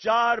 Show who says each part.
Speaker 1: 4